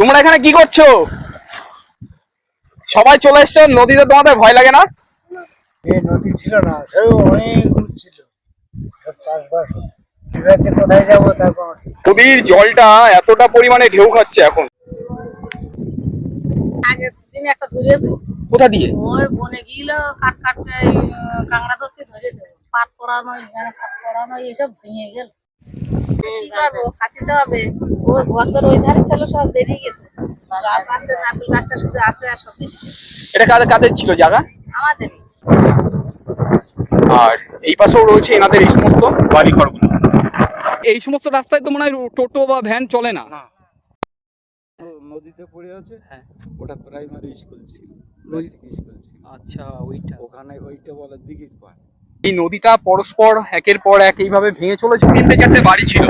তোমরা এখানে কি করছো? সবাই চলে এসছো নদীতে, তোমাদের ভয় লাগে না? নদী ছিল না, অনেক ছিল, চাষবাস ঠিক আছে। কোথায় যাবো তারপর? নদীর জলটা এতটা পরিমাণে ঢেউ খাচ্ছে এখন। আগের দিন একটা ধরেছে। কোথা দিয়ে? ওই বনে গিয়েছিল কাট কাটতে কাঁকড়া ধরতে ধরেছে। পাত পড়ানো এখানে পাত পড়ানো এইসব ভেঙে গেল। কি করবো, খাতিতে হবে। ওই ঘর ওই ধারে ছিল, সব বেরিয়ে গেছে। গাছ আছে, নারকেল গাছটা শুধু আছে, আর সব বেরিয়ে গেছে। এটা কাদের কাদের ছিল জায়গা? আমাদেরই। আর এই পাশেও রয়েছে এনাদের এই সমস্ত বাড়িঘরগুলো। এই সমস্ত রাস্তায় তো মনে হয় টোটো বা ভ্যান চলে না। নদীতে পড়ে আছে। হ্যাঁ, ওটা প্রাইমারি স্কুল ছিল, স্কুল ছিল। আচ্ছা, ওইটা ওখানে ওইটা বলে দিঘির পাড়। এই নদীটা পরস্পর একের পর এক এইভাবে ভেঙে চলেছে। 3-4টে বাড়ি ছিল,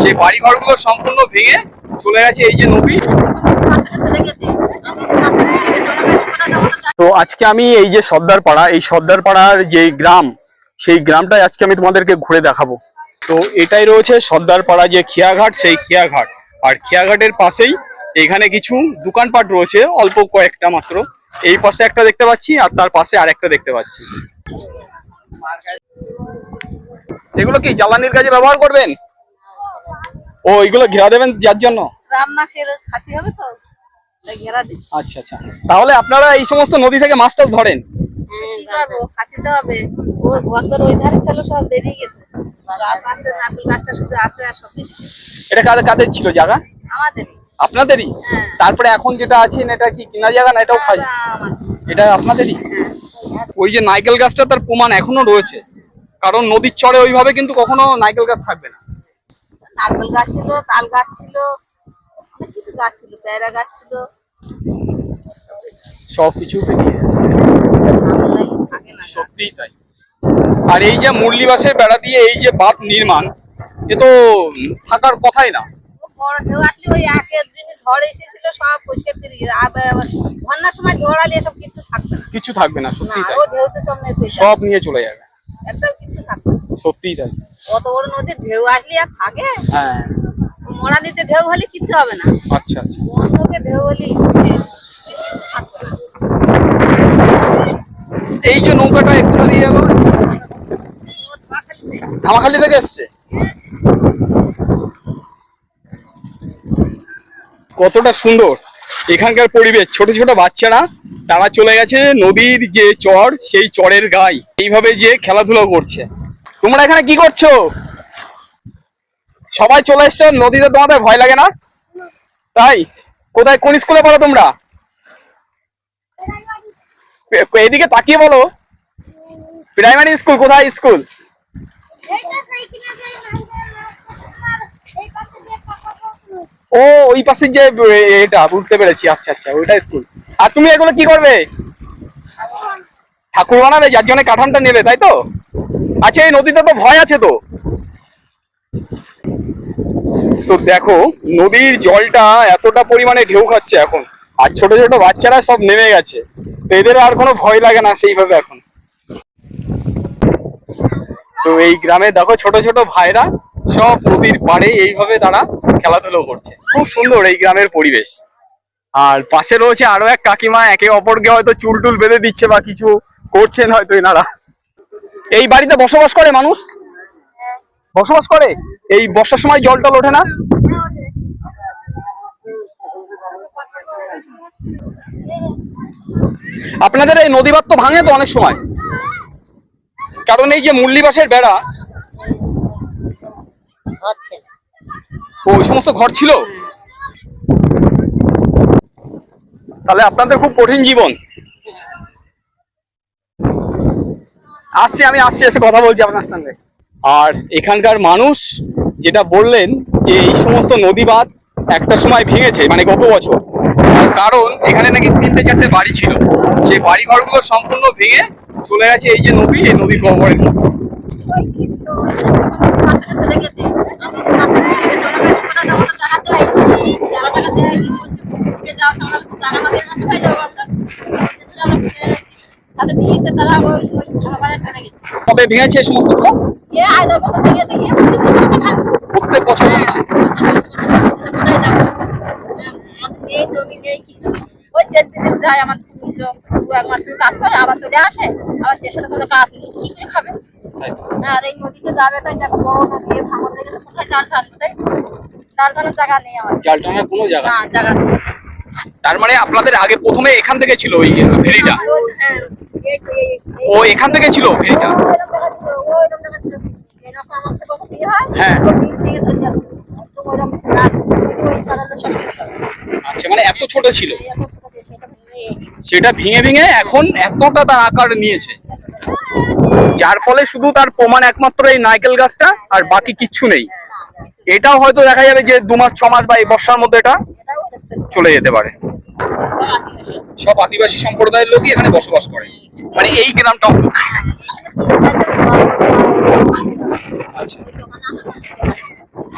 সেই বাড়ি ঘরগুলো সম্পূর্ণ ভেঙে চলে গেছে এই যে নদী। চলে গেছে। তো আজকে আমি এই যে সর্দার পাড়া, এই সর্দার পাড়ার যে গ্রাম, সেই গ্রামটাই আজকে আমি তোমাদেরকে ঘুরে দেখাবো। তো এটাই রয়েছে সর্দার পাড়া যে খেয়াঘাট, সেই খেয়াঘাট। আর খেয়াঘাটের পাশেই এখানে কিছু দোকানপাট রয়েছে, অল্প কয়েকটা মাত্র। এই পাশে একটা দেখতে পাচ্ছি, আর তার পাশে আরেকটা দেখতে পাচ্ছি। এগুলো কি জ্বালানির কাজে ব্যবহার করবেন? ও, এগুলো ঘেরা দেবেন যার জন্য? রান্না খেয়ে খাতে হবে তো, তাই ঘেরা দিই। আচ্ছা আচ্ছা, তাহলে আপনারা এই সমস্ত নদী থেকে মাছ টাছ ধরেন? কি করবো, খাতিতে হবে। ওই ঘর ওই ধারে ছিল, সব বেরিয়ে গেছে। গাছ আছে, নারকেল গাছটা শুধু আছে, আর সব বেরিয়ে গেছে। এটা কাদের কাদের ছিল জায়গা? আমাদেরই। আপনাদেরই? হ্যাঁ। তারপরে এখন যেটা আছে এটা কি কিনা জায়গা না এটাও খাই? এটা আপনাদেরই? ওই যে নারকেল গাছটা, তার প্রমাণ এখনো রয়েছে, কারণ নদীর চরে ওইভাবে কিন্তু কখনো নারকেল গাছ থাকবে না। নারকেল গাছ ছিল, তাল গাছ ছিল, অনেক কিছু গাছ ছিল, পেয়ারা গাছ ছিল। সবকিছু বেরিয়ে গেছে, ভালো লাগে, থাকে না। সত্যিই তাই। আর এই যে মুরলি বাঁশের বেড়া দিয়ে এই যে বাঁধ নির্মাণ, এ তো থাকার কথাই না। ও বড় ঢেউ আসলে ওই একের দিনে ঝড় এসেছিল, সব পরিষ্কার করে গেছে। আবার বন্যার সময় ঝড় আলে এসব কিছু থাকবে না। কিছু থাকবে না, না, সত্যি তাই। ও ঢেউতে সব নিয়ে চলে যাবে। সব নিয়ে চলে যাবে, একটাও কিছু থাকবে না। সত্যিই তাই। অত বড় নদীর ঢেউ আসলে আর থাকে? হ্যাঁ। মরানিতে ঢেউ হলে কিচ্ছু হবে না। আচ্ছা আচ্ছা। বন্যকে ঢেউ হলে থাকবে না। এই যে নৌকাটা একটু দিয়ে গেল, ও ধোঁয়াখালীতে। ধামাখালি থেকে এসছে। কতটা সুন্দর এখানকার পরিবেশ। ছোট ছোট বাচ্চারা তারা চলে গেছে নদীর যে চর, সেই চরের গায়ে এইভাবে যে খেলাধুলা করছে। তোমরা এখানে কি করছো? সবাই চলে এসছো নদীতে, তোমাদের ভয় লাগে না? তাই? কোথায়, কোন স্কুলে পড়ো তোমরা? এদিকে তাকিয়ে বলো। Primary school? কোথায় স্কুল? ও, ওই পাশের যে এটা, বুঝতে পেরেছি। আচ্ছা আচ্ছা, ওইটা স্কুল। আর তুমি এগুলো কি করবে? ঠাকুর বানাবে, যার জন্য কাঠামটা নেবে, তাই তো? আচ্ছা, এই নদীতে তো ভয় আছে তো। তো দেখো নদীর জলটা এতটা পরিমাণে ঢেউ খাচ্ছে এখন, আর ছোট ছোট বাচ্চারা সব নেমে গেছে। তো এদের আর কোনো ভয় লাগে না সেইভাবে এখন। তো এই গ্রামে দেখো ছোট ছোট ভাইরা সব নদীর পাড়ে এইভাবে তারা খেলাধুলো করছে। খুব সুন্দর এই গ্রামের পরিবেশ। আর পাশে রয়েছে আরো এক কাকিমা, একে অপরকে হয়তো চুল টুল বেঁধে দিচ্ছে বা কিছু করছেন হয়তো এনারা। এই বাড়িতে বসবাস করে মানুষ? বসবাস করে? এই বর্ষার সময় জল টল ওঠে না? আপনাদের এই নদী বাঁধ তো ভাঙে তো অনেক সময়, কারণ এই যে মুরলি বাঁশের বেড়া, হচ্ছে ওই সমস্ত ঘর ছিল। তাহলে আপনাদের খুব কঠিন জীবন। আমি আসছি, এসে কথা বলছি আপনার সঙ্গে। আর এখানকার মানুষ যেটা বললেন যে এই সমস্ত নদী বাঁধ একটা সময় ভেঙেছে, মানে গত বছর। তার কারণ এখানে নাকি 3-4টে বাড়ি ছিল, সেই বাড়ি ঘরগুলো সম্পূর্ণ ভেঙে চলে গেছে এই যে নদী, এই নদীর গহ্বরের মধ্যে। চলে গেছে। কবে ভেঙেছে এই সমস্তগুলো? প্রত্যেক বছর ভেঙেছে। জমি নেই কিছু নেই। ওই দেড় দিন যায় আমার দু এক মাস শুধু কাজ করে আবার চলে আসে, আবার দেশের সাথে কোনো কাজ নেই, কি করে খাবে? আর এই নদীতে যাবে তাই দেখো বড় নদী ভাঙন লেগেছে, কোথায় জাল টানবে? তাই জাল টানার জায়গা নেই আমার, জাল টানার কোনো জায়গা না নেই। জায়গা নেই। তার মানে আপনাদের আগে প্রথমে এখান থেকে ছিল ওই ফেরিটা? হ্যাঁ, ও এখান থেকে ছিল ফেরিটা? হ্যাঁ। আচ্ছা, মানে এত ছোট ছিল, সেটা ভেঙে ভেঙে এখন এতটা তার আকার নিয়েছে, যার ফলে শুধু তার প্রমাণ একমাত্র এই নারকেল গাছটা, আর বাকি কিচ্ছু নেই। এটাও হয়তো দেখা যাবে যে 2 মাস 6 মাস বা এই বর্ষার মধ্যে এটা চলে যেতে পারে। সব আদিবাসী সম্প্রদায়ের লোকই এখানে বসবাস করে, মানে এই গ্রামটা। আচ্ছা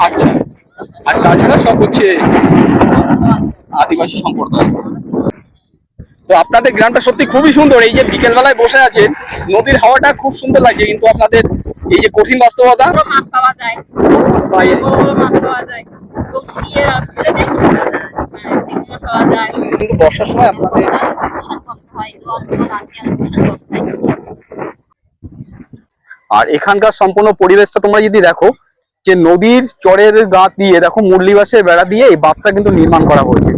আচ্ছা, আর তাছাড়া সব হচ্ছে আদিবাসী সম্প্রদায়। তো আপনাদের গ্রামটা সত্যি খুবই সুন্দর। এই যে বিকেল বেলায় বসে আছেন, নদীর হাওয়াটা খুব সুন্দর লাগছে, কিন্তু আপনাদের এই যে কঠিন বাস্তবতা, মাছ পাওয়া যায়, মাছ পাওয়া যায়, বড় বড় মাছ পাওয়া যায়, বংশী দিয়ে ফেলে দেয়, চিংড়ি মাছ পাওয়া যায়। কিন্তু বর্ষার সময় আপনাদের বিশাল কষ্ট হয়, জল জল আনতে আর বিশাল কষ্ট হয়। আর এখানকার সম্পূর্ণ পরিবেশটা তোমরা যদি দেখো, যে নদীর চরের গা দিয়ে দেখো মুরলি বাঁশের বেড়া দিয়ে এই বাঁধটা কিন্তু নির্মাণ করা হয়েছে।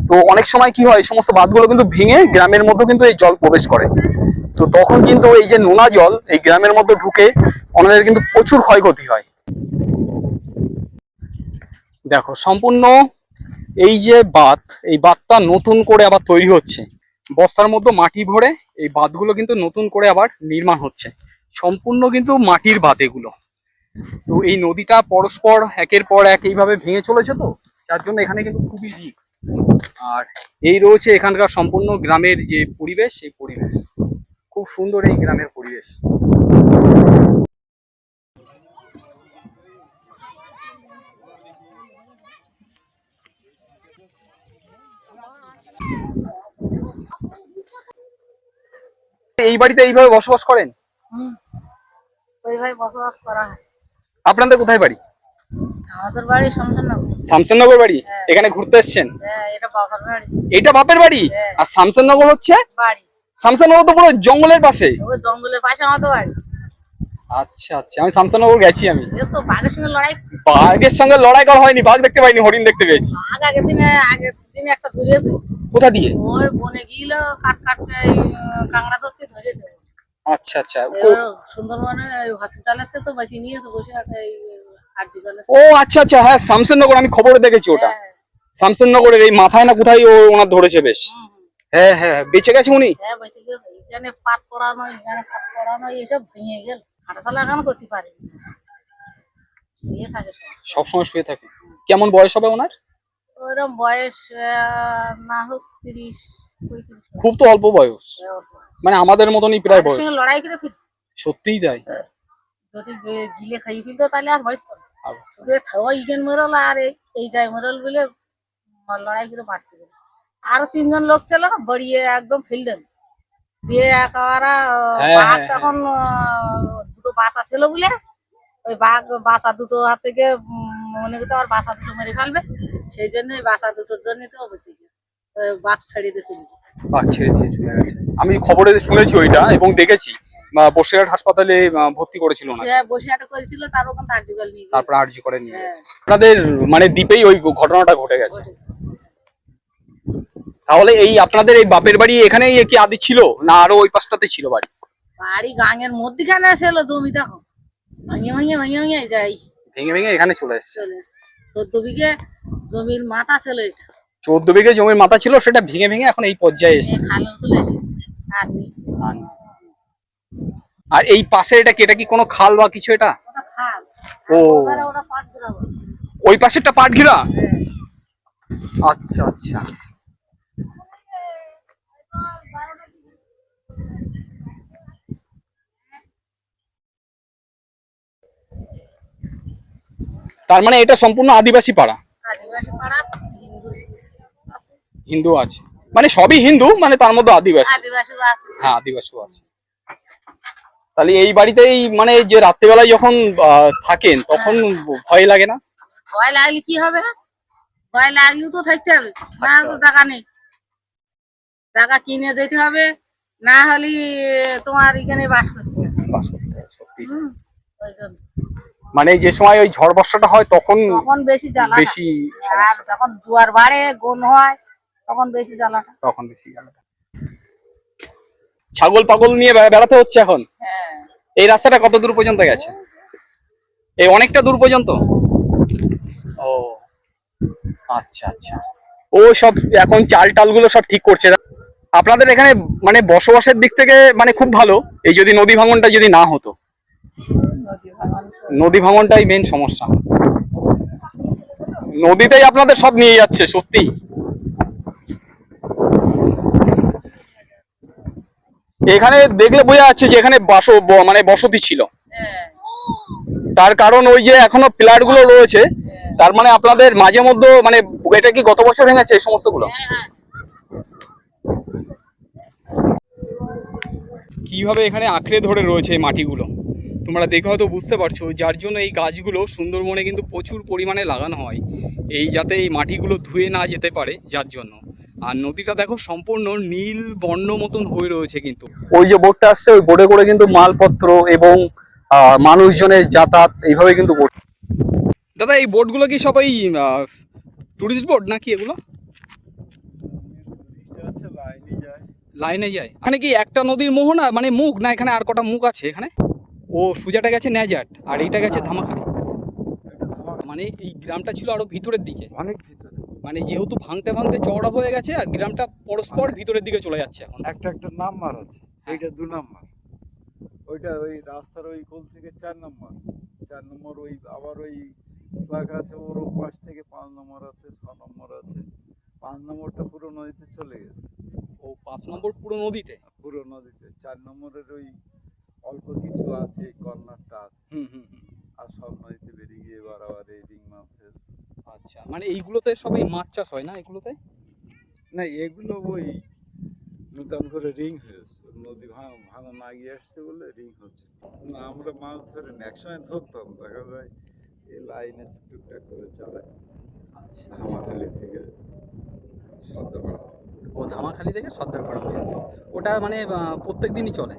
তো অনেক সময় কি হয়, এই সমস্ত বাঁধগুলো কিন্তু ভেঙে গ্রামের মধ্যে কিন্তু এই জল প্রবেশ করে। তো তখন কিন্তু এই যে নোনা জল এই গ্রামের মধ্যে ঢুকে ওনাদের কিন্তু প্রচুর ক্ষয়ক্ষতি হয়। দেখো সম্পূর্ণ এই যে বাঁধ, এই বাঁধটা নতুন করে আবার তৈরি হচ্ছে, বস্তার মধ্যে মাটি ভরে এই বাঁধগুলো কিন্তু নতুন করে আবার নির্মাণ হচ্ছে। সম্পূর্ণ কিন্তু মাটির বাঁধ এগুলো। তো এই নদীটা পরস্পর একের পর এক এইভাবে ভেঙে চলেছে, তো যার জন্য এখানে কিন্তু খুবই রিস্ক। আর এই রয়েছে এখানকার সম্পূর্ণ গ্রামের যে পরিবেশ, সেই পরিবেশ খুব সুন্দর, এই গ্রামের পরিবেশ। এই বাড়িতে এইভাবে বসবাস করেন? হুম, ওইভাবে বসবাস করা হয়। আপনাদের কোথায় বাড়ি? আমাদের বাড়ি শামসানগর। শামসাননগর বাড়ি? হ্যাঁ। এখানে ঘুরতে এসেছেন? হ্যাঁ, এটা বাবার বাড়ি। এটা বাপের বাড়ি? হ্যাঁ। আর শামসাননগর হচ্ছে বাড়ি শামসাননগর তো পুরো জঙ্গলের পাশে। ওই জঙ্গলের পাশে আমাদের বাড়ি। আচ্ছা আচ্ছা, আমি শামসাননগর গেছি। আমি এসো বাঘের সঙ্গে লড়াই। বাঘের সঙ্গে লড়াই করা হয়নি, বাঘ দেখতে পাইনি, হরিণ দেখতে পেয়েছি। বাঘ আগের দিনে একটা ধরেছে। কোথা দিয়ে? ওই বনে গিয়েছিল কাট কাট এই কাঁকড়া ধরতে ধরেছে। আচ্ছা আচ্ছা, এবার সুন্দরবনে হসপিটালেতে তো বাঁচিয়ে নিয়েছে বসে একটা এই হার্জিকালে। ও আচ্ছা আচ্ছা, হ্যাঁ শামসাননগর আমি খবরে দেখেছি ওটা। শামসাননগরের এই মাথায় না কোথায় ও ওনার ধরেছে বেশ। হ্যাঁ হ্যাঁ, বেঁচে গেছে উনি? হ্যাঁ বেঁচে গেছে। এখানে পাত পড়ানো, এখানে পাত পড়ানো এইসব ভেঙে গেল। হাঁটাচলা এখন করতে পারে থাকে সব সময় শুয়ে থাকে। কেমন বয়স হবে ওনার? ওইরকম বয়স না হোক 30-35। খুব তো অল্প বয়স, মানে আমাদের মতনই প্রায় বয়স। সঙ্গে লড়াই করে ফির সত্যিই তাই। যদি গিলে খাইয়ে ফেলতো তাহলে আর বয়স করে থাওয়া ইগেন মরল আর এই যায় মরল বলে লড়াই করে বাঁচতে গেল। আরো 3জন লোক ছিল বড়িয়ে একদম ফিল্ডেন দিয়ে একেবারে বাঘ তখন দুটো বাচ্চা ছিল বলে ওই বাঘ বাচ্চা দুটো হাত থেকে মনে করতে আর বাচ্চা দুটো মেরে ফেলবে, সেই জন্য বাচ্চা দুটোর জন্য তো বেঁচে গেছে। বাঘ ছাড়িয়ে দিয়ে চলে বাঘ ছেড়ে দিয়ে চলে গেছে। আমি খবরে শুনেছি ওইটা এবং দেখেছি, বসিরহাট হাসপাতালে ভর্তি করেছিল না, বসিরহাটে করেছিল, তার ওখান আরজিকল নিয়ে তারপর আরজি করে নিয়ে গেছে। আপনাদের মানে দ্বীপেই ওই ঘটনাটা ঘটে গেছে। তাহলে এই আপনাদের এই বাপের বাড়ি এখানেই কি আদি ছিল, না আরো ওই পাশটাতে ছিল বাড়ি? বাড়ি গাঙের মধ্যখানে ছিল জমি, দেখো ভাঙিয়ে ভাঙিয়ে ভাঙিয়ে ভাঙিয়ে যাই ভেঙে ভেঙে এখানে চলে এসছে। 14 বিঘে জমির মাথা ছিল এটা। 14 বিঘে জমির মাথা ছিল, সেটা ভেঙে ভেঙে এখন এই পর্যায়ে এসছে। খালের খুলে আর এই পাশে এটা কি, এটা কি কোনো খাল বা কিছু? এটা ওটা খাল। ও, ওটা পাট ঘেরা। ওই পাশেরটা পাট ঘেরা? আচ্ছা আচ্ছা। তার মানে এটা সম্পূর্ণ আদিবাসী পাড়া? আদিবাসী পাড়া, হিন্দু আছে, মানে সবই হিন্দু, মানে তার মধ্যে আদিবাসী আদিবাসী আছে। হ্যাঁ আদিবাসীও আছে। তাহলে এই বাড়িতেই মানে যে রাত্রিবেলায় যখন থাকেন তখন ভয় লাগে না? ভয় লাগলে কি হবে, ভয় লাগলেও তো থাকতে হবে, না তো টাকা নেই, টাকা কিনে যেতে হবে, না হলে তোমার এখানে বাস করতে হবে। বাস করতে হয়, সত্যি। হুম, ওই জন্য। মানে যে সময় ওই ঝড় বর্ষাটা হয় তখন তখন বেশি জ্বালা, বেশি আর সমস্যা, যখন জোয়ার বাড়ে গুণ হয় তখন বেশি জ্বালাটা। তখন বেশি জ্বালাটা। ছাগল পাগল নিয়ে বেড়াতে হচ্ছে এখন। হ্যাঁ, এই রাস্তাটা কত দূর পর্যন্ত গেছে? এই অনেকটা দূর পর্যন্ত। ও আচ্ছা আচ্ছা। ও সব এখন চাল টাল গুলো সব ঠিক করছে। আপনাদের এখানে মানে বসবাসের দিক থেকে মানে খুব ভালো, এই যদি নদী ভাঙনটা যদি না হতো। নদী ভাঙন তো। নদী ভাঙনটাই মেন সমস্যা, নদীতেই আপনাদের সব নিয়ে যাচ্ছে সত্যি। এখানে দেখলে বোঝা যাচ্ছে যে এখানে মানে বসতি ছিল, হ্যাঁ, তার কারণ ওই যে এখনো প্লাট গুলো রয়েছে, তার মানে আপনাদের মাঝে মধ্যে মানে এটা কি গত বছর ভেঙেছে এই সমস্ত গুলো? হ্যাঁ। কিভাবে এখানে আঁকড়ে ধরে রয়েছে এই মাটিগুলো তোমরা দেখে হয়তো বুঝতে পারছো, যার জন্য এই গাছগুলো সুন্দরবনে কিন্তু প্রচুর পরিমাণে লাগানো হয়, এই যাতে এই মাটিগুলো ধুয়ে না যেতে পারে যার জন্য। আর নদীটা দেখো সম্পূর্ণ নীল বর্ণ মতন হয়ে রয়েছে, কিন্তু ওই যে বোটটা আসছে ওই বোটে করে কিন্তু মালপত্র এবং মানুষজনের যাতায়াত এইভাবে কিন্তু বোট। দাদা এই বোটগুলো কি সব এই টুরিস্ট বোট নাকি এগুলো? লাইনে যায়। এখানে কি একটা নদীর মোহনা মানে মুখ, না এখানে আর কটা মুখ আছে এখানে? ও সুজাটা গেছে ন্যাজাট আর এইটা গেছে ধামাখালি। মানে এই গ্রামটা ছিল আরো ভিতরের দিকে, অনেক ভিতরে, মানে যেহেতু ভাঙতে ভাঙতে চওড়া হয়ে গেছে আর গ্রামটা পরস্পর ভিতরের দিকে চলে যাচ্ছে এখন। একটা নাম্বার আছে, এইটা 2 নাম্বার, ওইটা ওই রাস্তার ওই কোল থেকে 4 নাম্বার, 4 নম্বর ওই আবার ওই ফ্ল্যাগ আছে ওর পাশ থেকে 5 নম্বর আছে, 6 নম্বর আছে, 5 নম্বরটা পুরো নদীতে চলে গেছে। ও 5 নম্বর পুরো নদীতে? পুরো নদীতে। 4 নম্বরের ওই অল্প কিছু আছে, এই কর্নারটা আছে, হুম হুম হুম। আর সব নদীতে বেরিয়ে গিয়ে বারবার এই রিং মাছের। আচ্ছা, মানে এইগুলোতে সবাই মাছ চাষ হয় না এগুলোতে? না, এগুলো ওই নতুন করে রিং হয়েছে, নদী ভাঙা না গিয়ে আসছে বলে রিং হচ্ছে। না, আমরা মাছ ধরে না, একসময় ধরতাম, দেখা যায় এই লাইনে টুকটাক করে চালায়। আচ্ছা, ধামাখালি থেকে সদ্যপাড়া। ও ধামাখালি থেকে সর্দারপাড়া পর্যন্ত ওটা মানে প্রত্যেক দিনই চলে?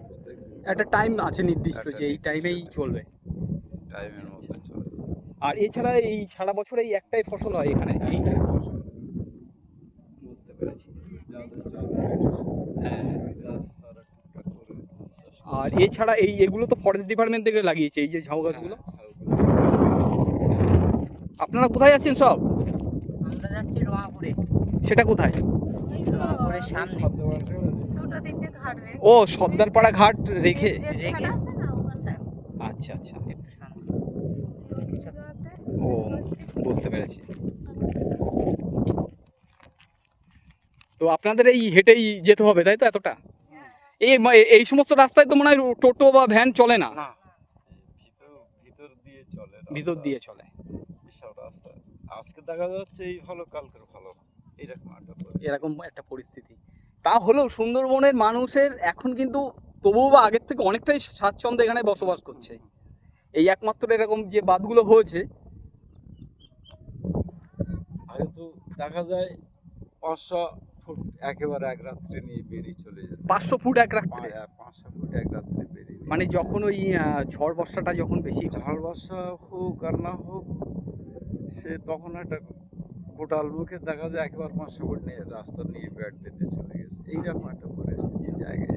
প্রত্যেকদিন একটা টাইম আছে নির্দিষ্ট যে এই টাইমেই চলবে। টাইমের মধ্যে চলে। আর এছাড়া এই সারা বছর এই একটাই ফসল হয় এখানে এইটা? বুঝতে পেরেছি। হ্যাঁ। আর এছাড়া এগুলো তো ফরেস্ট ডিপার্টমেন্ট থেকে লাগিয়েছে এই যে ঝাউ গাছগুলো। আপনারা কোথায় যাচ্ছেন সব? আমরা যাচ্ছি রোমাপুরে। সেটা কোথায়? রোমাপুরের সামনে দুটো দিক থেকে ঘাট রে, ও সর্দারপাড়া ঘাট রেখে। রেখে আচ্ছা আচ্ছা, একটু সামনে। ও বুঝতে পেরেছি। তো আপনাদের এই হেঁটেই যেতে হবে তাই তো এতটা? এই সমস্ত রাস্তায় তো মনে হয় টোটো বা ভ্যান চলে না? না, ভিতর দিয়ে চলে, ভিতর দিয়ে চলে। বিশাল রাস্তা। আজকে দেখা যাচ্ছে এই ভালো, কালকের ভালো না, এরকম একটা পরিস্থিতি। এরকম একটা পরিস্থিতি। তা হলেও সুন্দরবনের মানুষের এখন কিন্তু তবুও বা আগের থেকে অনেকটাই স্বাচ্ছন্দ্যে এখানে বসবাস করছে। এই একমাত্র এরকম যে বাঁধগুলো হয়েছে। আগে তো দেখা যায় 500 ফুট একেবারে এক রাত্রে নিয়ে বেরিয়ে চলে যেত। 500 ফুট এক রাত্রে? 500 ফুট এক রাত্রে বেরিয়ে, মানে যখন ওই ঝড় বর্ষাটা যখন বেশি হয়। ঝড় বর্ষা হোক আর না হোক, সে তখন একটা কোটাল মুখে দেখা যায় একেবারে 500 ফুট নিয়ে রাস্তা নিয়ে ব্যাট দিতে চলে গেছে। এইরকম একটা পরিস্থিতি জায়গায়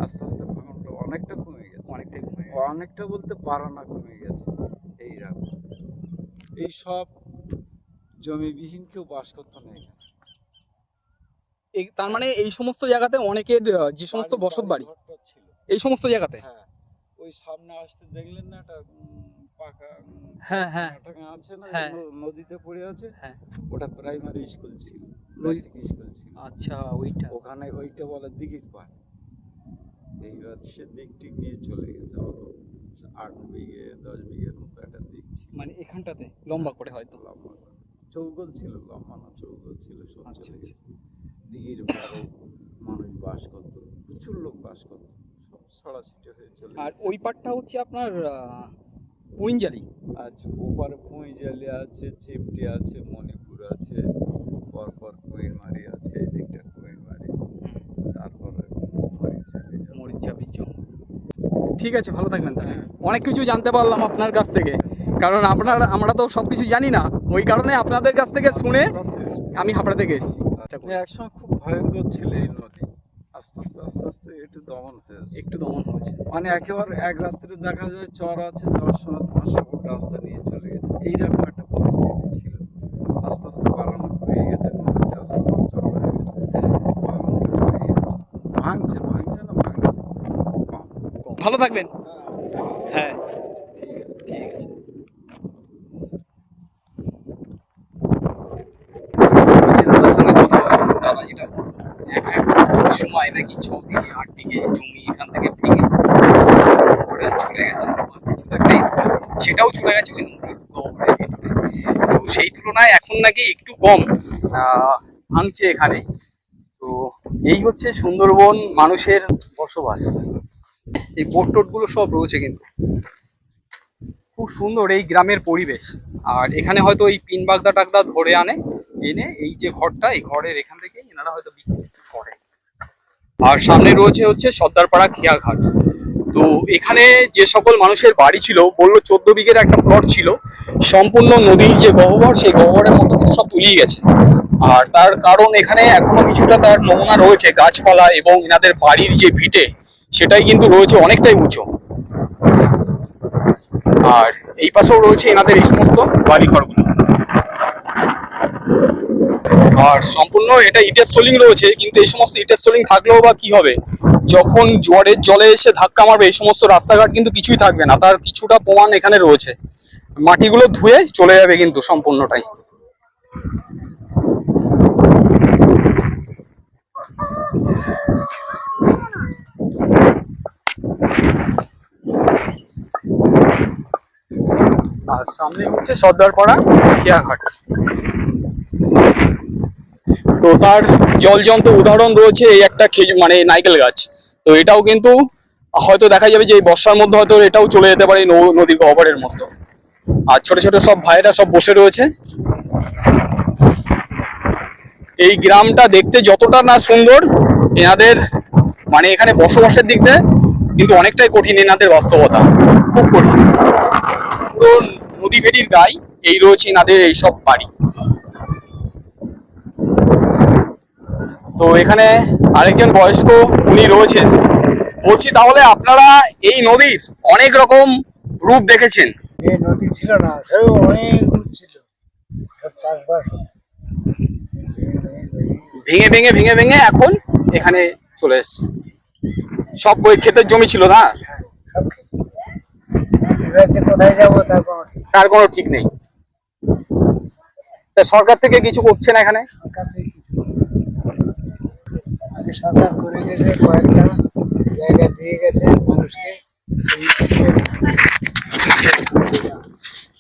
আস্তে আস্তে ভাঙনটা অনেকটা কমে গেছে। অনেকটাই কমে গেছে। অনেকটা বলতে বাড়ানা কমে গেছে। এইরকম এই সব জমিবিহীন কেউ বাস করতো না এখানে। তার মানে এই সমস্ত জায়গাতে অনেকের যে সমস্ত বসত বাড়ি ঘরটা ছিল এই সমস্ত জায়গাতে। হ্যাঁ, ওই সামনে আসতে দেখলেন না একটা পাকা হ্যাঁ হ্যাঁ টাকা আছে না, হ্যাঁ। নদীতে পড়ে আছে, হ্যাঁ। ওটা প্রাইমারি স্কুল ছিল, বেসিক স্কুল ছিল। আচ্ছা, ওইটা ওখানে ওইটা বলে দিঘির পাড়। এইবার সে দিকটি গিয়ে চলে গেছে, অত 8 বিঘে 10 বিঘের মতো একটা দিক ছিল। মানে এখানটাতে লম্বা করে হয়তো লম্বা চৌগল ছিল, লম্বা না চৌগল ছিল, সব আচ্ছা, চলে আচ্ছা। গেছে। দিঘির পাড়ে মানুষ বাস করতো, প্রচুর লোক বাস করতো, সব ছড়াছিটে হয়ে চলে আর গেছে। ওই পাটটা হচ্ছে আপনার পুইঞ্জালি। আচ্ছা, ওপারে পুঁইজালি আছে, চিপটি আছে, মণিপুর আছে, পরপর কুইরমারি আছে, এদিকটা কুইরমারি, তারপরে মরিচাপি জঙ্গল। ঠিক আছে, ভালো থাকবেন তাহলে। অনেক কিছু জানতে পারলাম আপনার কাছ থেকে, কারণ আমরা তো সব কিছু জানি না, ওই কারণে আপনাদের কাছ থেকে শুনে আমি হাবড়া থেকে এসেছি। একসময় খুব ভয়ঙ্কর ছিল এই নদী, আস্তে আস্তে আস্তে আস্তে একটু দমন হয়েছে। মানে একেবারে এক রাত্রে দেখা যায় চর আছে, চর সমেত মাসাপুর রাস্তা নিয়ে চলে গেছে, এইরকম একটা পরিস্থিতি ছিল। আস্তে আস্তে বাগানো হয়ে গেছে, নদীটা আস্তে আস্তে চড়া হয়ে গেছে, বাগানো হয়ে গেছে। ভাঙছে না, কম। ভালো থাকবেন। হ্যাঁ, ঠিক আছে, ঠিক আছে। দাদার সঙ্গে কথা বললাম, দাদা যেটা এক সময় নাকি 6 থেকে 8 বিঘে জমি এখান থেকে ভেঙে ওরা চলে গেছে, একটা স্কুল, সেটাও চলে গেছে ওই নদীর গহ্বরের ভিতরে। তো সেই তুলনায় এখন নাকি একটু কম ভাঙছে এখানে। তো এই হচ্ছে সুন্দরবন মানুষের বসবাস। এই বোট টোট গুলো সব রয়েছে, কিন্তু খুব সুন্দর এই গ্রামের পরিবেশ। আর এখানে হয়তো এই পিন বাগদা টাগদা ধরে এনে এই যে ঘরটা, এই ঘরের এখান থেকে এনারা হয়তো বিক্রি করে। আর সামনে রয়েছে হচ্ছে সর্দারপাড়া খেয়াঘাট। তো এখানে যে সকল মানুষের বাড়ি ছিল, বললো 14 বিঘের একটা প্লট ছিল, সম্পূর্ণ নদীর যে গহ্বর, সেই গহ্বরের মতো করে সব তুলিয়ে গেছে। আর তার কারণ এখানে এখনো কিছুটা তার নমুনা রয়েছে, গাছপালা এবং এনাদের বাড়ির যে ভিটে সেটাই কিন্তু রয়েছে অনেকটাই উঁচু। আর এই পাশেও রয়েছে এনাদের এই সমস্ত বাড়িঘরগুলো। আর সম্পূর্ণ এটা ইটের সোলিং রয়েছে, কিন্তু এই সমস্ত ইটের সোলিং থাকলেও বা কি হবে, যখন জোয়ারের জলে এসে ধাক্কা মারবে এই সমস্ত রাস্তাঘাট কিন্তু কিছুই থাকবে না। তার কিছুটা প্রমাণ এখানে রয়েছে, মাটিগুলো ধুয়ে চলে যাবে কিন্তু সম্পূর্ণটাই। আর সামনে হচ্ছে সর্দারপাড়া খেয়াঘাট। তো তার জলজন্ত উদাহরণ রয়েছে এই একটা মানে নাইকেল গাছ। তো এটাও কিন্তু হয়তো দেখা যাবে যে এই বর্ষার মধ্যে হয়তো এটাও চলে যেতে পারে নদীর গহ্বরের মতো। আর ছোট ছোট সব ভাইরা সব বসে রয়েছে। এই গ্রামটা দেখতে যতটা না সুন্দর, এনাদের মানে এখানে বসবাসের দিক দিয়ে কিন্তু অনেকটাই কঠিন। এনাদের বাস্তবতা খুব কঠিন। পুরো নদী ভেড়ির গায়ে এই রয়েছে এনাদের এইসব বাড়ি। তো এখানে আরেকজন বয়স্ক উনি রয়েছেন। বলছি, তাহলে আপনারা এই নদীর অনেক রকম রূপ দেখেছেন? এই নদী ছিল না, অনেক দূর ছিল, সব চাষবাস ভেঙে ভেঙে ভেঙে ভেঙে এখন এখানে চলে এসছে। সব ওই ক্ষেতের জমি ছিল না, সব এবার যে কোথায় যাবো তার কোনো ঠিক নেই। তা সরকার থেকে কিছু করছে না এখানে? সরকার থেকে কিছু আগে সরকার করে গেছে, কয়েকটা জায়গা দিয়ে গেছে মানুষকে,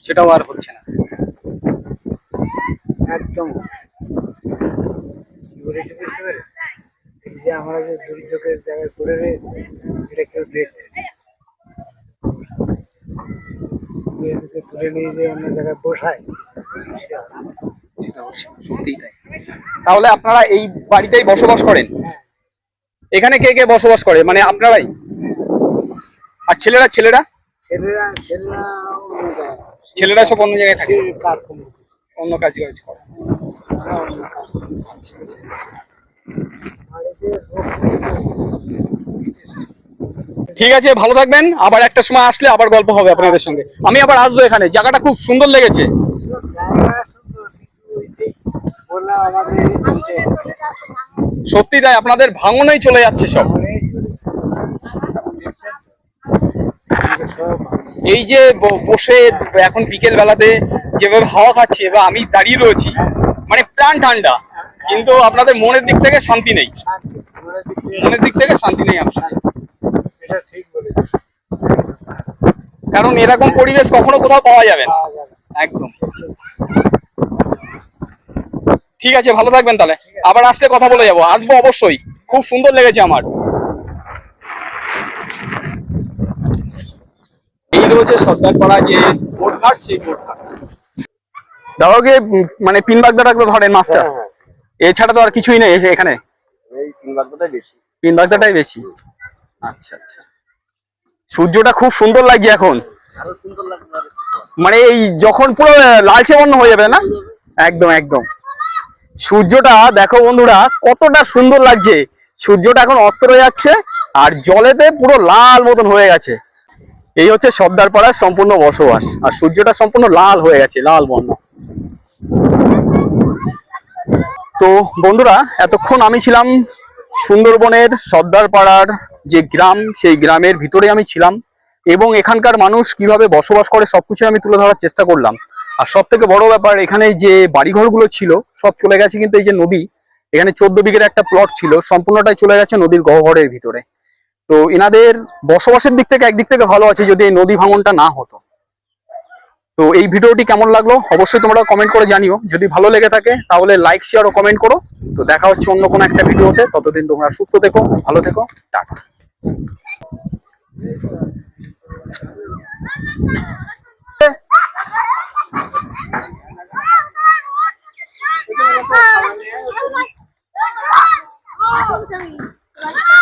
সেটাও আর হচ্ছে না একদম। কি বলেছে বুঝতে পেরে, এই যে আমরা যে দুর্যোগের জায়গায় পড়ে রয়েছে, এটা কেউ দেখছে না। এদিকে তুলে নিয়ে যে অন্য জায়গায় বসায়, সেটা হচ্ছে সত্যিই তাই। তাহলে আপনারা এই বাড়িতেই বসবাস করেন? এখানে কে কে বসবাস করে, মানে আপনারাই? আর ছেলেরা ছেলেরা ছেলেরা ছেলেরা অন্য জায়গায়, ছেলেরা সব অন্য জায়গায় থাকে, কাজ করে, অন্য কাজ করে। আমরা অন্য কাজ করি। আচ্ছা আচ্ছা। আর এই যে রোগ নেই তো, ঠিক আছে, ভালো থাকবেন। আবার একটা সময় আসলে আবার গল্প হবে আপনাদের সঙ্গে। আমি আবার আসবো এখানে, জায়গাটা খুব সুন্দর লেগেছে। জায়গা সুন্দর, কিন্তু ওই যে বললাম আমাদের এই যে সত্যি তাই, আপনাদের ভাঙনেই চলে যাচ্ছে সব। অনেক ছিল, দেখছেন তো? সব এই যে বসে এখন বিকেল বেলাতে যেভাবে হাওয়া খাচ্ছি বা আমি দাঁড়িয়ে রয়েছি, মানে প্রাণ ঠান্ডা, কিন্তু আপনাদের মনের দিক থেকে শান্তি নেই। শান্তি, মনের দিক থেকে মনের দিক থেকে শান্তি নেই আপনাদের। এটা ঠিক বলেছেন, কারণ এরকম পরিবেশ কখনো কোথাও পাওয়া যাবে না। পাওয়া যাবে। একদম। ঠিক আছে, ভালো থাকবেন তাহলে। আবার আসলে কথা বলে যাবো, আসবো অবশ্যই। খুব সুন্দর লেগেছে আমার। এই রয়েছে সর্দারপাড়া যে বোটঘাট, সেই বোটঘাট। দেখো কি মানে পিন বাগদাটা ধরেন মাছটা, হ্যাঁ, এছাড়া তো আর কিছুই নেই এখানে, এই 3 বাগদাটাই বেশি। পিন বাগদাটাই বেশি। আচ্ছা আচ্ছা, সূর্যটা খুব সুন্দর লাগছে এখন, আরো সুন্দর লাগবে আর মানে এই যখন পুরো লালচে বর্ণ হয়ে যাবে না, একদম একদম। সূর্যটা দেখো বন্ধুরা কতটা সুন্দর লাগছে, সূর্যটা এখন অস্ত হয়ে যাচ্ছে আর জলেতে পুরো লাল মতন হয়ে গেছে। এই হচ্ছে সর্দারপাড়ার সম্পূর্ণ বসবাস, আর সূর্যটা সম্পূর্ণ লাল হয়ে গেছে, লাল বর্ণ। তো বন্ধুরা এতক্ষণ আমি ছিলাম সুন্দরবনের সর্দারপাড়ার যে গ্রাম, সেই গ্রামের ভিতরে আমি ছিলাম এবং এখানকার মানুষ কিভাবে বসবাস করে সবকিছু আমি তুলে ধরার চেষ্টা করলাম। আর সব থেকে বড় ব্যাপার, এখানে যে বাড়িঘরগুলো ছিল সব চলে গেছে, কিন্তু এই যে নদী, এখানে 14 বিঘের একটা প্লট ছিল, সম্পূর্ণটাই চলে গেছে নদীর গহ্বরের ভিতরে। তো এনাদের বসবাসের দিক থেকে একদিক থেকে ভালো আছে যদি এই নদী ভাঙনটা না হতো। তো এই ভিডিওটি কেমন লাগলো অবশ্যই তোমরা কমেন্ট করে জানিও, যদি ভালো লেগে থাকে তাহলে লাইক শেয়ার ও কমেন্ট করো। তো দেখা হচ্ছে অন্য কোনো একটা ভিডিওতে, ততদিন তোমরা সুস্থ থেকো, ভালো থেকো, টাটা। Ah!